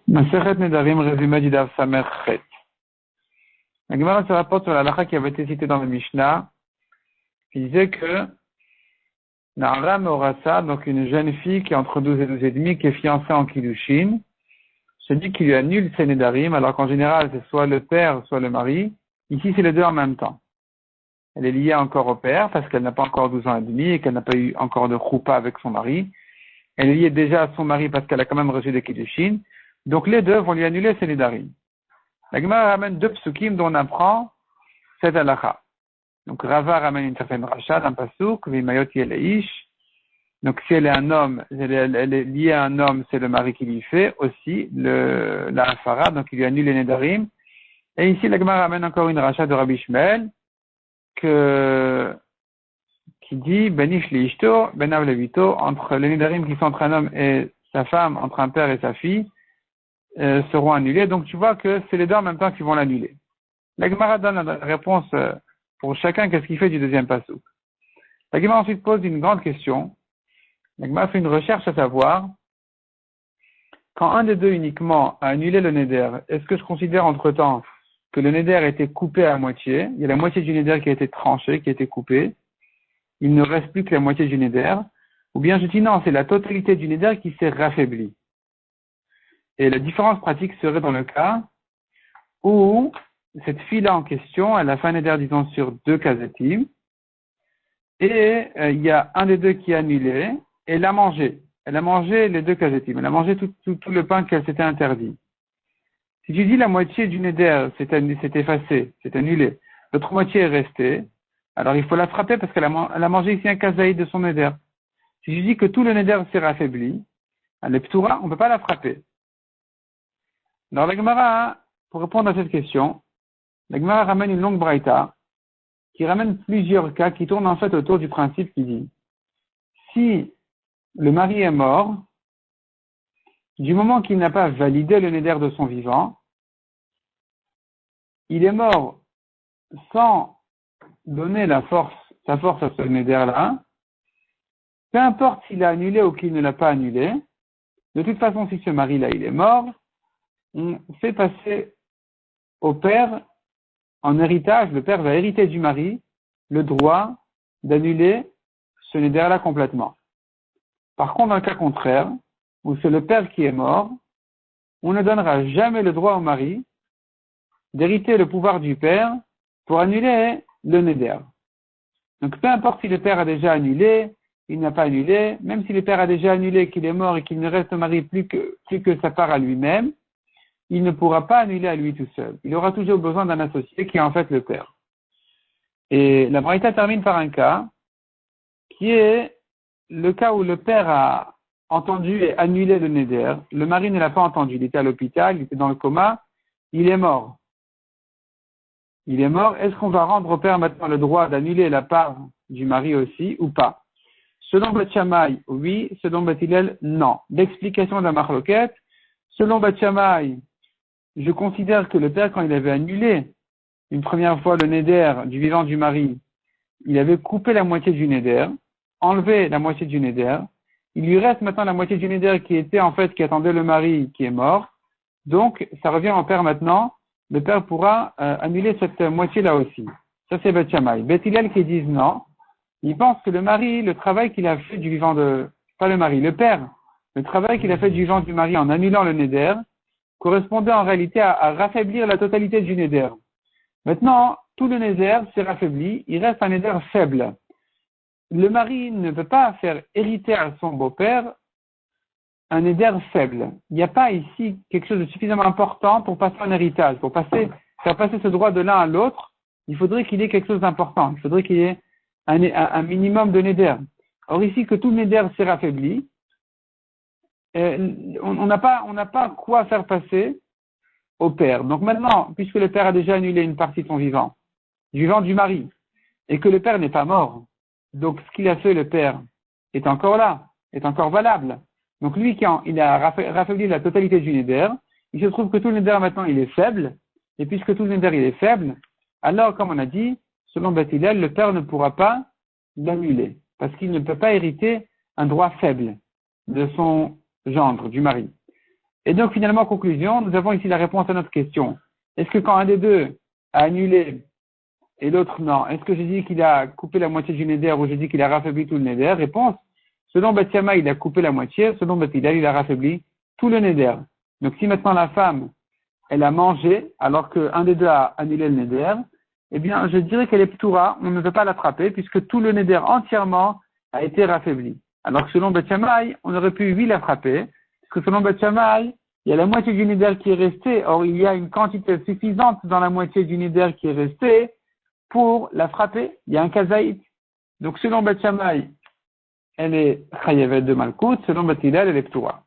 Masechet Nedarim, résumé du Daf Samer Chet. La Gemara se rapporte sur la halakha qui avait été citée dans le Mishnah, qui disait que Na'ara Meorasa, donc une jeune fille qui est entre 12 et 12 et demi, qui est fiancée en Kiddushin, se dit qu'il lui annule ses Nedarim, alors qu'en général c'est soit le père, soit le mari. Ici c'est les deux en même temps. Elle est liée encore au père parce qu'elle n'a pas encore 12 ans et demi et qu'elle n'a pas eu encore de choupa avec son mari. Elle est liée déjà à son mari parce qu'elle a quand même reçu des Kiddushin. Donc les deux vont lui annuler ses Nedarim. La Gemara ramène deux psukim dont on apprend cette halakha. Donc Rava ramène une certaine rachat, un pasuk, Vimayot Yeleish. Donc si elle est un homme, elle est liée à un homme, c'est le mari qui lui fait aussi la hafara, donc il lui annule les Nedarim. Et ici la Gemara ramène encore une rachat de Rabbi Shmuel qui dit Benish li ishto, benav levito, entre les Nedarim qui sont entre un homme et sa femme, entre un père et sa fille, seront annulés. Donc tu vois que c'est les deux en même temps qui vont l'annuler. La Gemara donne la réponse pour chacun, qu'est-ce qu'il fait du deuxième pasuk. La Gemara ensuite pose une grande question. La Gemara fait une recherche à savoir, quand un des deux uniquement a annulé le neder, est-ce que je considère entre-temps que le neder a été coupé à moitié, il y a la moitié du neder qui a été tranché, qui a été coupé, il ne reste plus que la moitié du neder, ou bien je dis non, c'est la totalité du neder qui s'est raffaiblie. Et la différence pratique serait dans le cas où cette fille-là en question, elle a fait un neder, disons, sur deux kazetim, et il y a un des deux qui a annulé, et elle a mangé. Elle a mangé les deux kazetim. Elle a mangé tout le pain qu'elle s'était interdit. Si tu dis la moitié du neder s'est effacée, c'est annulé, l'autre moitié est restée, alors il faut la frapper parce qu'elle a mangé ici un kazaïd de son neder. Si tu dis que tout le neder s'est raffaibli, à l'eptura, on ne peut pas la frapper. Alors la Gemara, pour répondre à cette question, la Gemara ramène une longue braïta qui ramène plusieurs cas qui tournent en fait autour du principe qui dit si le mari est mort, du moment qu'il n'a pas validé le neder de son vivant, il est mort sans donner sa force à ce neder-là, peu importe s'il a annulé ou qu'il ne l'a pas annulé, de toute façon si ce mari-là il est mort, on fait passer au père en héritage, le père va hériter du mari le droit d'annuler ce neder-là complètement. Par contre, dans le cas contraire, où c'est le père qui est mort, on ne donnera jamais le droit au mari d'hériter le pouvoir du père pour annuler le neder. Donc peu importe si le père a déjà annulé, il n'a pas annulé, même si le père a déjà annulé, qu'il est mort et qu'il ne reste au mari plus que sa part à lui-même, il ne pourra pas annuler à lui tout seul. Il aura toujours besoin d'un associé qui est en fait le père. Et la braïta termine par un cas qui est le cas où le père a entendu et annulé le neder. Le mari ne l'a pas entendu. Il était à l'hôpital, il était dans le coma, il est mort. Il est mort. Est-ce qu'on va rendre au père maintenant le droit d'annuler la part du mari aussi ou pas? Selon Beth Shammai, oui. Selon Beth Hillel, non. L'explication de la marloquette, selon Beth Shammai, je considère que le père, quand il avait annulé une première fois le neder du vivant du mari, il avait coupé la moitié du neder, enlevé la moitié du neder. Il lui reste maintenant la moitié du neder qui attendait le mari qui est mort. Donc, ça revient au père maintenant. Le père pourra annuler cette moitié-là aussi. Ça, c'est Beth Shammai. Beth Hillel qui disent non. Ils pensent que le mari, le travail qu'il a fait du vivant pas le mari, le père, le travail qu'il a fait du vivant du mari en annulant le neder, correspondait en réalité à raffaiblir la totalité du neder. Maintenant, tout le neder s'est raffaibli, il reste un neder faible. Le mari ne peut pas faire hériter à son beau-père un neder faible. Il n'y a pas ici quelque chose de suffisamment important pour passer un héritage, pour faire passer ce droit de l'un à l'autre. Il faudrait qu'il y ait quelque chose d'important. Il faudrait qu'il y ait un minimum de neder. Or ici, que tout le neder s'est raffaibli, on n'a pas quoi faire passer au père. Donc maintenant, puisque le père a déjà annulé une partie de son vivant, du vivant du mari, et que le père n'est pas mort, donc ce qu'il a fait le père est encore là, est encore valable. Donc lui, quand il a raffaibli la totalité du neder, il se trouve que tout le neder maintenant il est faible, et puisque tout le neder il est faible, alors comme on a dit, selon Beth Hillel, le père ne pourra pas l'annuler, parce qu'il ne peut pas hériter un droit faible de son gendre, du mari. Et donc, finalement, conclusion, nous avons ici la réponse à notre question. Est-ce que quand un des deux a annulé et l'autre non, est-ce que j'ai dit qu'il a coupé la moitié du neder ou j'ai dit qu'il a raffaibli tout le neder? Réponse, selon Beth Shammai, il a coupé la moitié, selon Beth Hillel, il a raffaibli tout le neder. Donc, si maintenant la femme, elle a mangé, alors qu'un des deux a annulé le neder, eh bien, je dirais qu'elle est ptoura, on ne peut pas l'attraper, puisque tout le neder entièrement a été raffaibli. Alors que selon Beth Shammai, on aurait pu, oui, l'attraper, parce que selon Beth Shammai, il y a la moitié du neder qui est restée, or il y a une quantité suffisante dans la moitié du neder qui est restée pour la frapper. Il y a un kazaït. Donc selon Beth Shammai, elle est chayevet de malkout, selon Beth Hillel, elle est ptoura.